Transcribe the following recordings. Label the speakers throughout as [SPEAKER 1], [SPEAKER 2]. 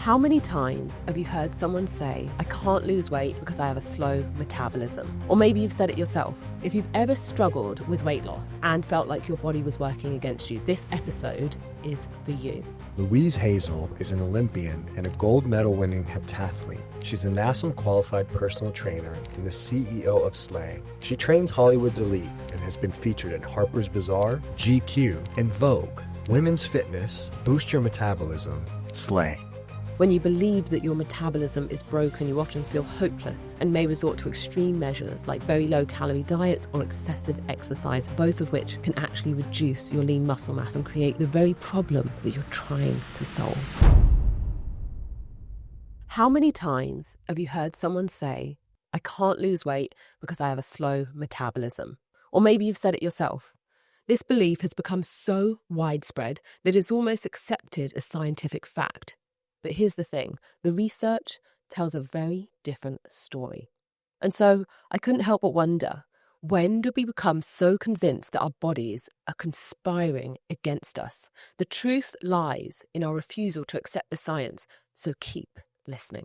[SPEAKER 1] How many times have you heard someone say, I can't lose weight because I have a slow metabolism? Or maybe you've said it yourself. If you've ever struggled with weight loss and felt like your body was working against you, this episode is for you.
[SPEAKER 2] Louise Hazel is an Olympian and a gold medal winning heptathlete. She's a NASM qualified personal trainer and the CEO of Slay. She trains Hollywood's elite and has been featured in Harper's Bazaar, GQ, and Vogue. Women's Fitness, Boost Your Metabolism, Slay.
[SPEAKER 1] When you believe that your metabolism is broken, you often feel hopeless and may resort to extreme measures like very low-calorie diets or excessive exercise, both of which can actually reduce your lean muscle mass and create the very problem that you're trying to solve. How many times have you heard someone say, I can't lose weight because I have a slow metabolism? Or maybe you've said it yourself. This belief has become so widespread that it's almost accepted as scientific fact. But here's the thing, the research tells a very different story. And so I couldn't help but wonder, when did we become so convinced that our bodies are conspiring against us? The truth lies in our refusal to accept the science, so keep listening.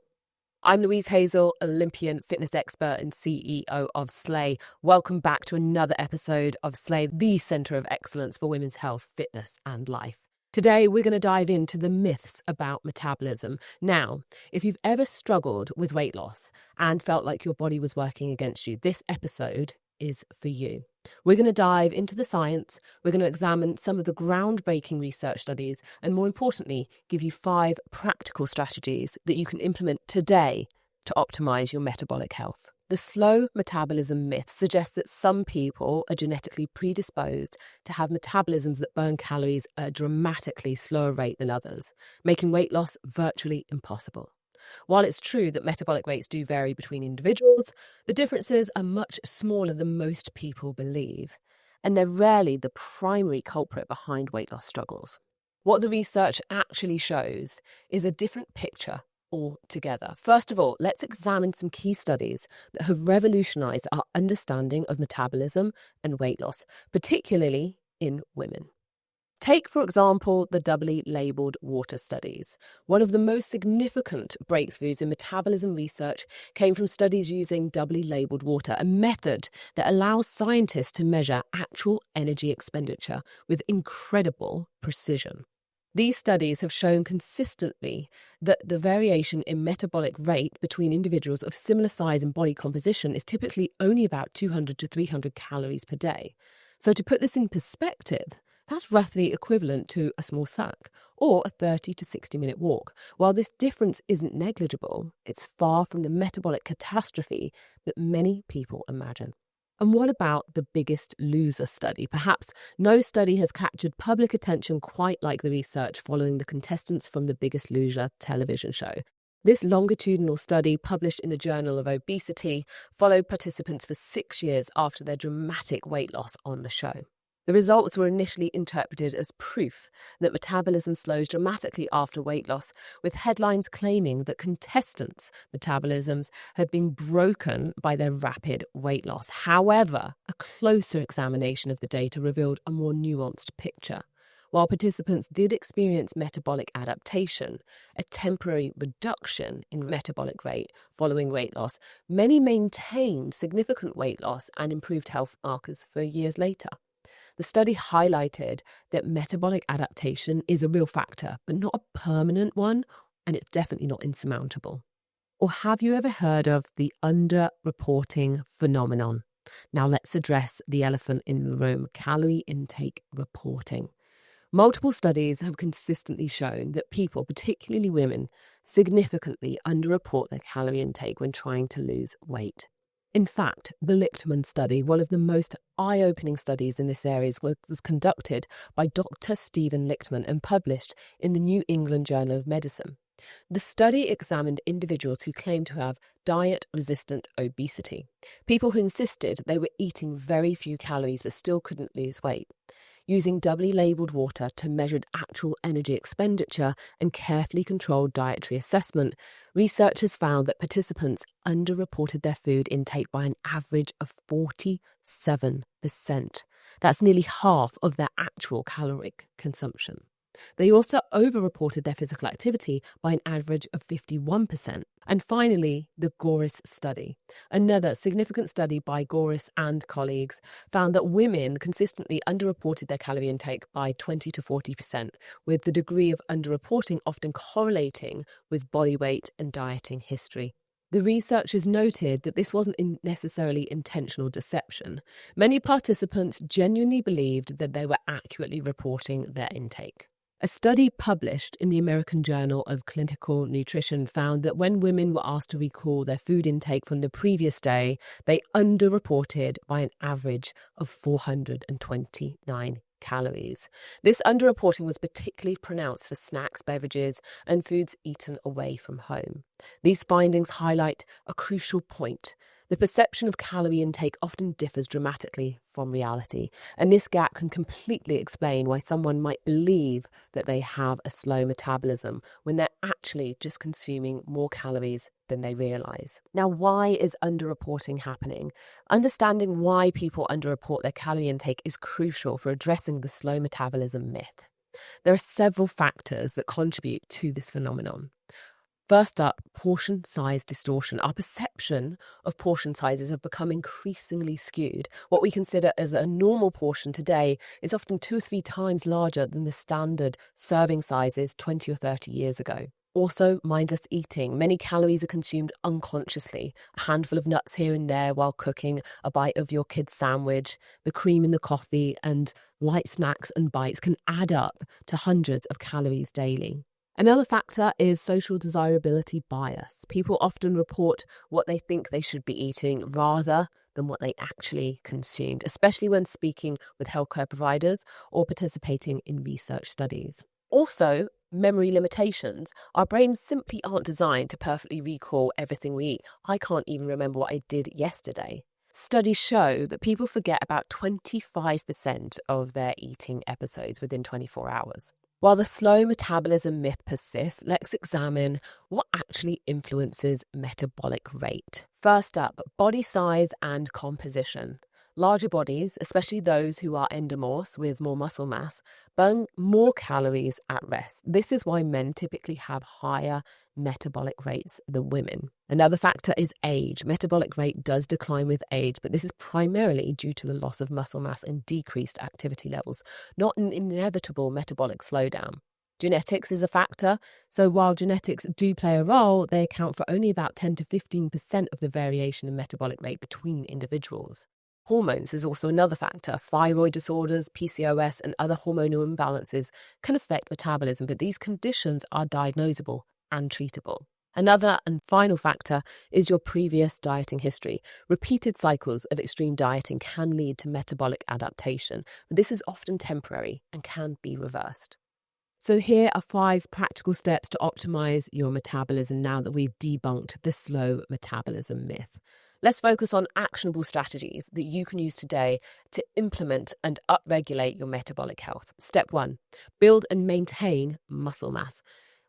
[SPEAKER 1] I'm Louise Hazel, Olympian fitness expert and CEO of Slay. Welcome back to another episode of Slay, the centre of excellence for women's health, fitness and life. Today, we're going to dive into the myths about metabolism. Now, if you've ever struggled with weight loss and felt like your body was working against you, this episode is for you. We're going to dive into the science, we're going to examine some of the groundbreaking research studies, and more importantly, give you 5 practical strategies that you can implement today to optimize your metabolic health. The slow metabolism myth suggests that some people are genetically predisposed to have metabolisms that burn calories at a dramatically slower rate than others, making weight loss virtually impossible. While it's true that metabolic rates do vary between individuals, the differences are much smaller than most people believe, and they're rarely the primary culprit behind weight loss struggles. What the research actually shows is a different picture altogether. First of all, let's examine some key studies that have revolutionized our understanding of metabolism and weight loss, particularly in women. Take, for example, the doubly labeled water studies. One of the most significant breakthroughs in metabolism research came from studies using doubly labeled water, a method that allows scientists to measure actual energy expenditure with incredible precision. These studies have shown consistently that the variation in metabolic rate between individuals of similar size and body composition is typically only about 200 to 300 calories per day. So to put this in perspective, that's roughly equivalent to a small sack or a 30 to 60-minute walk. While this difference isn't negligible, it's far from the metabolic catastrophe that many people imagine. And what about the Biggest Loser study? Perhaps no study has captured public attention quite like the research following the contestants from the Biggest Loser television show. This longitudinal study, published in the Journal of Obesity, followed participants for 6 years after their dramatic weight loss on the show. The results were initially interpreted as proof that metabolism slows dramatically after weight loss, with headlines claiming that contestants' metabolisms had been broken by their rapid weight loss. However, a closer examination of the data revealed a more nuanced picture. While participants did experience metabolic adaptation, a temporary reduction in metabolic rate following weight loss, many maintained significant weight loss and improved health markers for years later. The study highlighted that metabolic adaptation is a real factor, but not a permanent one, and it's definitely not insurmountable. Or have you ever heard of the underreporting phenomenon? Now let's address the elephant in the room, calorie intake reporting. Multiple studies have consistently shown that people, particularly women, significantly underreport their calorie intake when trying to lose weight. In fact, the Lichtman study, one of the most eye-opening studies in this area, was conducted by Dr. Stephen Lichtman and published in the New England Journal of Medicine. The study examined individuals who claimed to have diet-resistant obesity, people who insisted they were eating very few calories but still couldn't lose weight. Using doubly labelled water to measure actual energy expenditure and carefully controlled dietary assessment, researchers found that participants underreported their food intake by an average of 47%. That's nearly half of their actual caloric consumption. They also overreported their physical activity by an average of 51%. And finally, the Goris study. Another significant study by Goris and colleagues found that women consistently underreported their calorie intake by 20 to 40%, with the degree of underreporting often correlating with body weight and dieting history. The researchers noted that this wasn't necessarily intentional deception. Many participants genuinely believed that they were accurately reporting their intake. A study published in the American Journal of Clinical Nutrition found that when women were asked to recall their food intake from the previous day, they underreported by an average of 429 calories. This underreporting was particularly pronounced for snacks, beverages, and foods eaten away from home. These findings highlight a crucial point. The perception of calorie intake often differs dramatically from reality, and this gap can completely explain why someone might believe that they have a slow metabolism when they're actually just consuming more calories than they realize. Now, why is underreporting happening? Understanding why people underreport their calorie intake is crucial for addressing the slow metabolism myth. There are several factors that contribute to this phenomenon. First up, portion size distortion. Our perception of portion sizes have become increasingly skewed. What we consider as a normal portion today is often 2 or 3 times larger than the standard serving sizes 20 or 30 years ago. Also, mindless eating. Many calories are consumed unconsciously. A handful of nuts here and there while cooking, a bite of your kid's sandwich, the cream in the coffee, and light snacks and bites can add up to hundreds of calories daily. Another factor is social desirability bias. People often report what they think they should be eating rather than what they actually consumed, especially when speaking with healthcare providers or participating in research studies. Also, memory limitations. Our brains simply aren't designed to perfectly recall everything we eat. I can't even remember what I did yesterday. Studies show that people forget about 25% of their eating episodes within 24 hours. While the slow metabolism myth persists, let's examine what actually influences metabolic rate. First up, body size and composition. Larger bodies, especially those who are endomorphs with more muscle mass, burn more calories at rest. This is why men typically have higher metabolic rates than women. Another factor is age. Metabolic rate does decline with age, but this is primarily due to the loss of muscle mass and decreased activity levels, not an inevitable metabolic slowdown. Genetics is a factor, so while genetics do play a role, they account for only about 10 to 15% of the variation in metabolic rate between individuals. Hormones is also another factor. Thyroid disorders, PCOS, and other hormonal imbalances can affect metabolism, but these conditions are diagnosable and treatable. Another and final factor is your previous dieting history. Repeated cycles of extreme dieting can lead to metabolic adaptation, but this is often temporary and can be reversed. So here are 5 practical steps to optimize your metabolism now that we've debunked the slow metabolism myth. Let's focus on actionable strategies that you can use today to implement and upregulate your metabolic health. Step 1, build and maintain muscle mass.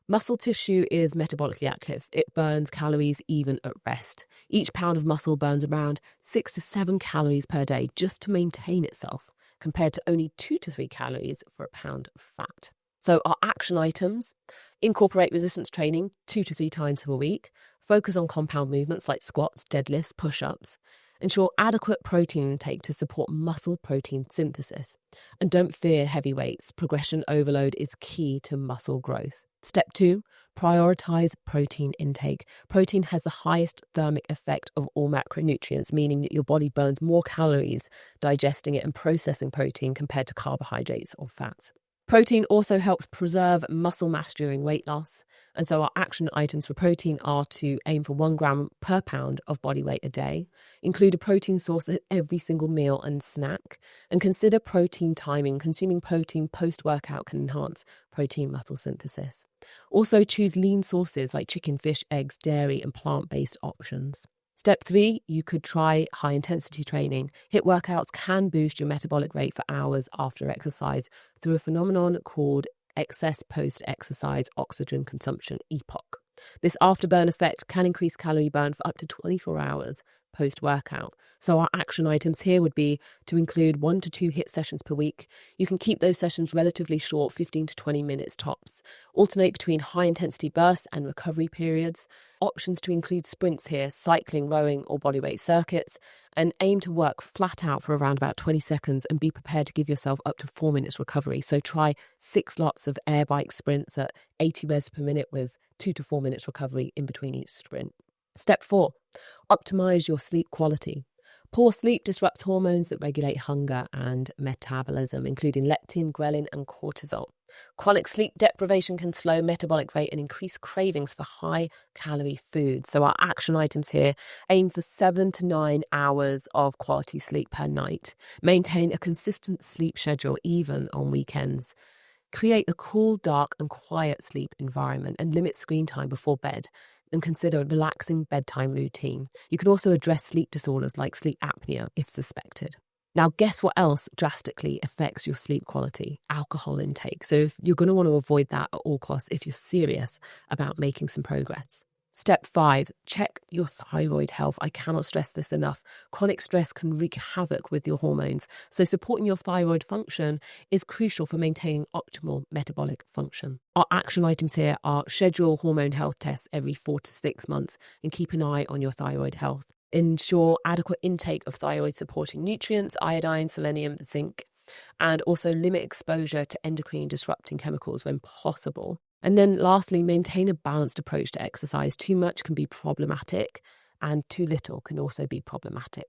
[SPEAKER 1] Muscle tissue is metabolically active. It burns calories even at rest. Each pound of muscle burns around 6 to 7 calories per day just to maintain itself, compared to only 2 to 3 calories for a pound of fat. So our action items: incorporate resistance training 2 to 3 times per week. Focus on compound movements like squats, deadlifts, push-ups. Ensure adequate protein intake to support muscle protein synthesis. And don't fear heavy weights. Progression overload is key to muscle growth. Step 2, prioritize protein intake. Protein has the highest thermic effect of all macronutrients, meaning that your body burns more calories digesting it and processing protein compared to carbohydrates or fats. Protein also helps preserve muscle mass during weight loss. And so our action items for protein are to aim for 1 gram per pound of body weight a day, include a protein source at every single meal and snack, and consider protein timing. Consuming protein post-workout can enhance protein muscle synthesis. Also choose lean sources like chicken, fish, eggs, dairy, and plant-based options. Step 3, you could try high-intensity training. HIIT workouts can boost your metabolic rate for hours after exercise through a phenomenon called excess post-exercise oxygen consumption, EPOC. This afterburn effect can increase calorie burn for up to 24 hours post-workout. So our action items here would be to include 1 to 2 HIIT sessions per week. You can keep those sessions relatively short, 15 to 20 minutes tops. Alternate between high-intensity bursts and recovery periods. Options to include sprints here, cycling, rowing, or bodyweight circuits. And aim to work flat out for around about 20 seconds and be prepared to give yourself up to 4 minutes recovery. So try 6 lots of air bike sprints at 80 revs per minute with 2 to 4 minutes recovery in between each sprint. Step 4, optimize your sleep quality. Poor sleep disrupts hormones that regulate hunger and metabolism, including leptin, ghrelin, and cortisol. Chronic sleep deprivation can slow metabolic rate and increase cravings for high-calorie foods. So our action items here aim for 7 to 9 hours of quality sleep per night. Maintain a consistent sleep schedule even on weekends. Create a cool, dark, and quiet sleep environment and limit screen time before bed. And consider a relaxing bedtime routine. You can also address sleep disorders like sleep apnea if suspected. Now, guess what else drastically affects your sleep quality? Alcohol intake. So you're going to want to avoid that at all costs if you're serious about making some progress. Step 5, check your thyroid health. I cannot stress this enough. Chronic stress can wreak havoc with your hormones. So supporting your thyroid function is crucial for maintaining optimal metabolic function. Our action items here are schedule hormone health tests every 4 to 6 months and keep an eye on your thyroid health. Ensure adequate intake of thyroid-supporting nutrients, iodine, selenium, zinc, and also limit exposure to endocrine disrupting chemicals when possible. And then lastly, maintain a balanced approach to exercise. Too much can be problematic and too little can also be problematic.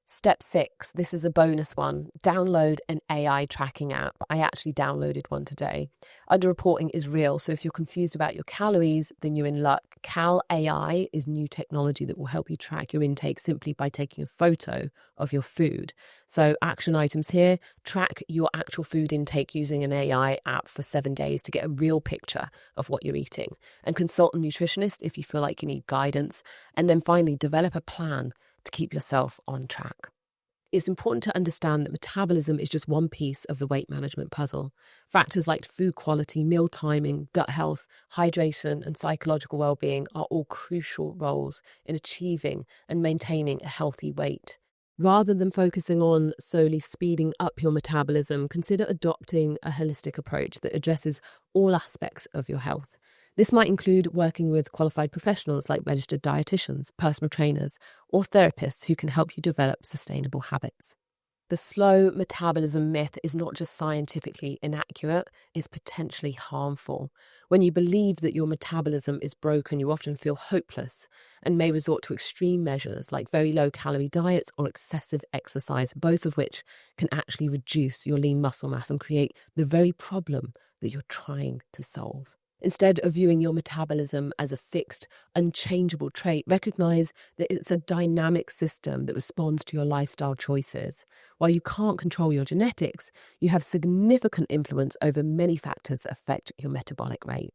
[SPEAKER 1] Step 6, this is a bonus one. Download an AI tracking app. I actually downloaded one today. Underreporting is real, so if you're confused about your calories, then you're in luck. Cal AI is new technology that will help you track your intake simply by taking a photo of your food. So action items here, track your actual food intake using an AI app for 7 days to get a real picture of what you're eating. And consult a nutritionist if you feel like you need guidance. And then finally, develop a plan to keep yourself on track. It's important to understand that metabolism is just one piece of the weight management puzzle. Factors like food quality, meal timing, gut health, hydration, and psychological well-being are all crucial roles in achieving and maintaining a healthy weight. Rather than focusing on solely speeding up your metabolism, consider adopting a holistic approach that addresses all aspects of your health. This might include working with qualified professionals like registered dietitians, personal trainers, or therapists who can help you develop sustainable habits. The slow metabolism myth is not just scientifically inaccurate, it's potentially harmful. When you believe that your metabolism is broken, you often feel hopeless and may resort to extreme measures like very low-calorie diets or excessive exercise, both of which can actually reduce your lean muscle mass and create the very problem that you're trying to solve. Instead of viewing your metabolism as a fixed, unchangeable trait, recognize that it's a dynamic system that responds to your lifestyle choices. While you can't control your genetics, you have significant influence over many factors that affect your metabolic rate.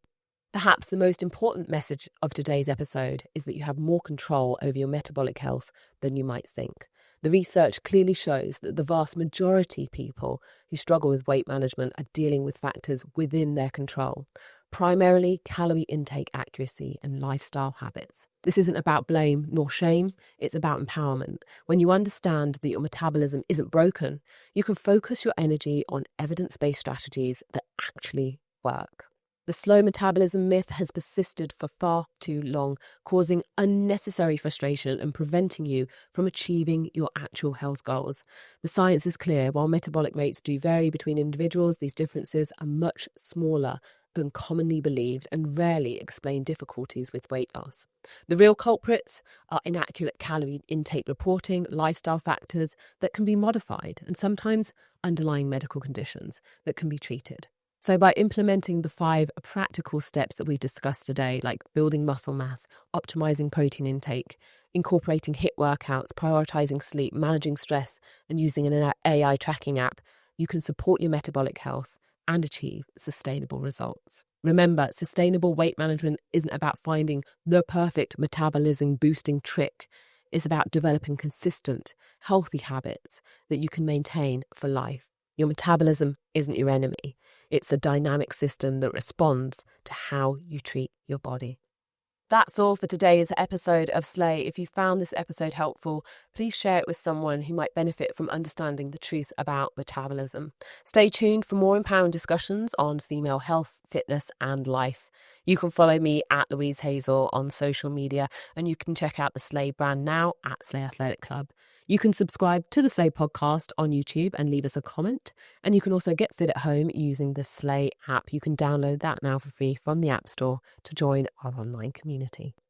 [SPEAKER 1] Perhaps the most important message of today's episode is that you have more control over your metabolic health than you might think. The research clearly shows that the vast majority of people who struggle with weight management are dealing with factors within their control. Primarily calorie intake accuracy and lifestyle habits. This isn't about blame nor shame, it's about empowerment. When you understand that your metabolism isn't broken, you can focus your energy on evidence-based strategies that actually work. The slow metabolism myth has persisted for far too long, causing unnecessary frustration and preventing you from achieving your actual health goals. The science is clear. While metabolic rates do vary between individuals, these differences are much smaller than commonly believed and rarely explain difficulties with weight loss. The real culprits are inaccurate calorie intake reporting, lifestyle factors that can be modified, and sometimes underlying medical conditions that can be treated. So by implementing the 5 practical steps that we've discussed today, like building muscle mass, optimizing protein intake, incorporating HIIT workouts, prioritizing sleep, managing stress, and using an AI tracking app, you can support your metabolic health and achieve sustainable results. Remember, sustainable weight management isn't about finding the perfect metabolism boosting trick. It's about developing consistent, healthy habits that you can maintain for life. Your metabolism isn't your enemy. It's a dynamic system that responds to how you treat your body. That's all for today's episode of Slay. If you found this episode helpful, please share it with someone who might benefit from understanding the truth about metabolism. Stay tuned for more empowering discussions on female health, fitness, and life. You can follow me at Louise Hazel on social media, and you can check out the Slay brand now at Slay Athletic Club. You can subscribe to the Slay podcast on YouTube and leave us a comment. And you can also get fit at home using the Slay app. You can download that now for free from the App Store to join our online community.